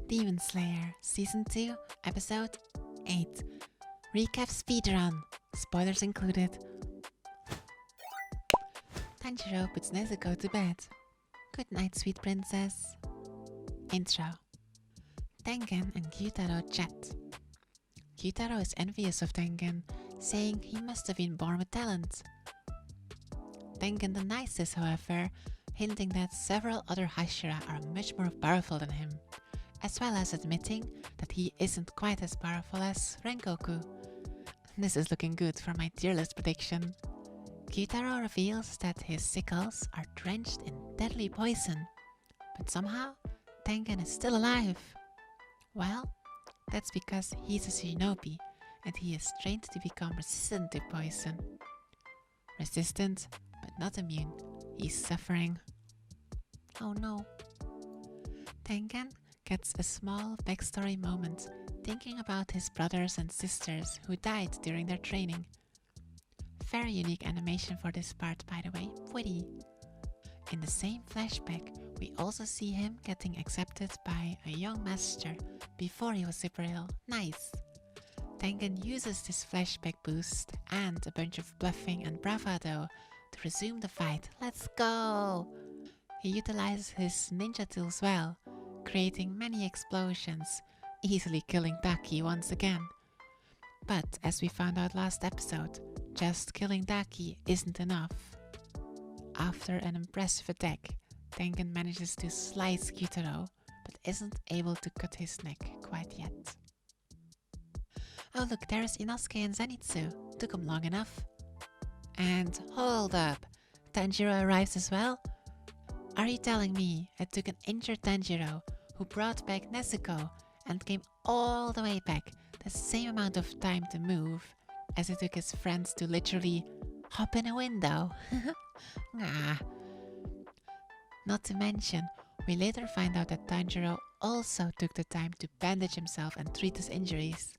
Demon Slayer Season 2, Episode 8. Recap speedrun. Spoilers included. Tanjiro puts Nezuko to bed. Good night, sweet princess. Intro. Tengen and Gyutaro chat. Gyutaro is envious of Tengen, saying he must have been born with talent. Tengen denies this, however, hinting that several other Hashira are much more powerful than him, as well as admitting that he isn't quite as powerful as Rengoku. This is looking good for my tier list prediction. Gyutaro reveals that his sickles are drenched in deadly poison, but somehow Tengen is still alive. Well, that's because he's a shinobi and he is trained to become resistant to poison. Resistant, but not immune. He's suffering. Oh no. Tengen gets a small backstory moment thinking about his brothers and sisters who died during their training. Very unique animation for this part, by the way. Pretty. In the same flashback, we also see him getting accepted by a young master before he was super ill. Nice! Tengen uses this flashback boost and a bunch of bluffing and bravado to resume the fight. Let's go! He utilizes his ninja tools well, creating many explosions, easily killing Daki once again. But as we found out last episode, just killing Daki isn't enough. After an impressive attack, Tengen manages to slice Gyutaro, but isn't able to cut his neck quite yet. Oh look, there's Inosuke and Zenitsu. Took him long enough. And hold up, Tanjiro arrives as well? Are you telling me it took an injured Tanjiro who brought back Nezuko and came all the way back the same amount of time to move as it took his friends to literally hop in a window? Ah. Not to mention, we later find out that Tanjiro also took the time to bandage himself and treat his injuries.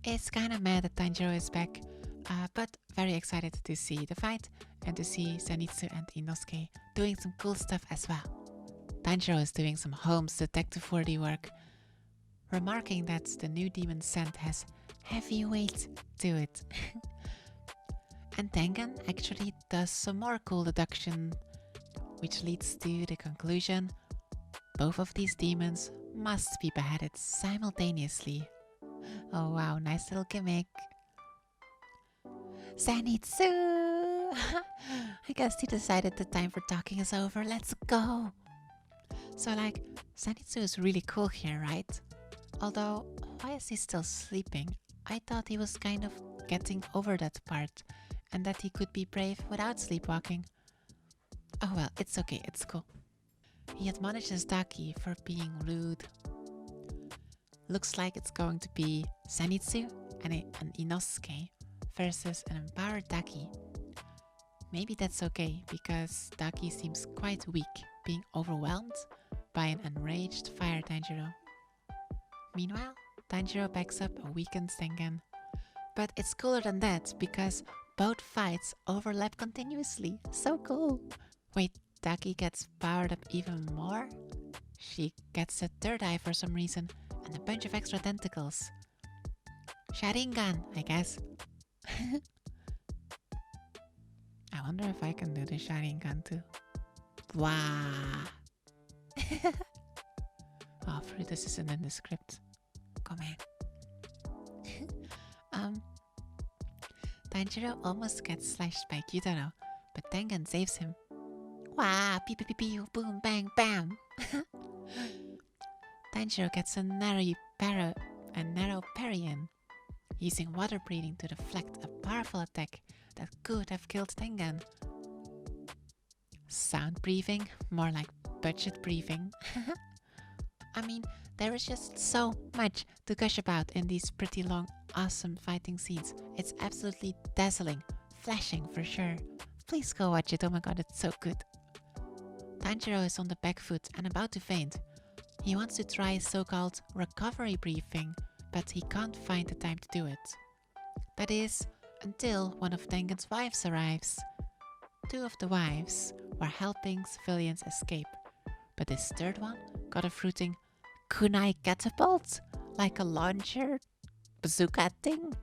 It's kinda mad that Tanjiro is back, but very excited to see the fight and to see Zenitsu and Inosuke doing some cool stuff as well. Tanjiro is doing some Holmes detective worthy work, remarking that the new demon scent has heavy weight to it. And Tengen actually does some more cool deduction, which leads to the conclusion both of these demons must be beheaded simultaneously. Oh wow, nice little gimmick. Zenitsu! I guess he decided the time for talking is over, let's go! So like, Zenitsu is really cool here, right? Although, why is he still sleeping? I thought he was kind of getting over that part and that he could be brave without sleepwalking. Oh well, it's okay, it's cool. He admonishes Daki for being rude. Looks like it's going to be Zenitsu and an Inosuke versus an empowered Daki. Maybe that's okay, because Daki seems quite weak, being overwhelmed by an enraged Fire Tanjiro. Meanwhile, Tanjiro backs up a weakened Tengen. But it's cooler than that, because both fights overlap continuously. So cool! Wait, Daki gets powered up even more? She gets a third eye for some reason, and a bunch of extra tentacles. Sharingan, I guess. I wonder if I can do the Sharingan too. Wow! Oh, this isn't in the script. Come on. Tanjiro almost gets slashed by Gyutaro, but Tengen saves him. Wow! Pew pew pew pew, boom bang bam! Tanjiro gets a narrow parry in, using water breathing to deflect a powerful attack that could have killed Tengen. Sound breathing, more like budget breathing. I mean, there is just so much to gush about in these pretty long, awesome fighting scenes. It's absolutely dazzling, flashing for sure. Please go watch it, oh my god, it's so good. Tanjiro is on the back foot and about to faint. He wants to try so-called recovery breathing, but he can't find the time to do it. That is, until one of Tengen's wives arrives. Two of the wives were helping civilians escape, but this third one got a fruiting kunai catapult, like a launcher bazooka thing,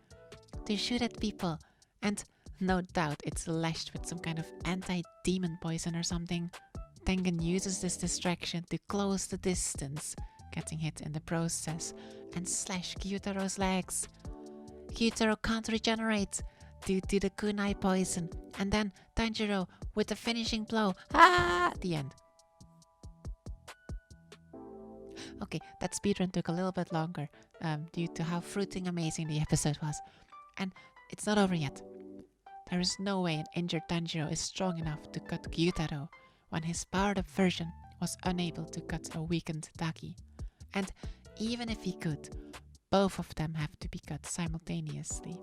to shoot at people. And no doubt it's lashed with some kind of anti-demon poison or something. Tengen uses this distraction to close the distance, getting hit in the process, and slash Gyutaro's legs. Gyutaro can't regenerate due to the kunai poison, and then Tanjiro with the finishing blow. At the end. Okay, that speedrun took a little bit longer due to how fruiting amazing the episode was. And it's not over yet. There is no way an injured Tanjiro is strong enough to cut Gyutaro when his powered up version was unable to cut a weakened Daki. And even if he could, both of them have to be cut simultaneously.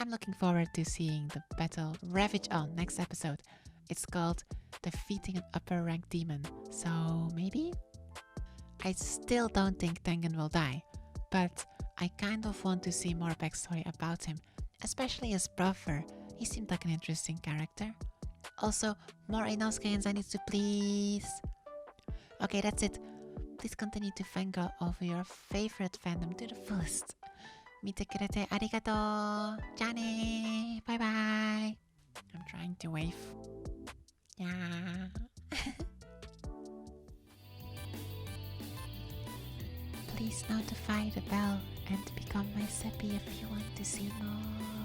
I'm looking forward to seeing the battle ravage on next episode. It's called Defeating an Upper Rank Demon, so maybe? I still don't think Tengen will die, but I kind of want to see more backstory about him, especially his brother. He seemed like an interesting character. Also, more Inosuke and Zenitsu, please. Okay, that's it. Please continue to fangirl over your favorite fandom to the fullest. Mite kurete arigato. Ja ne. Bye bye. I'm trying to wave. Yeah. Please notify the bell and become my sippy if you want to see more.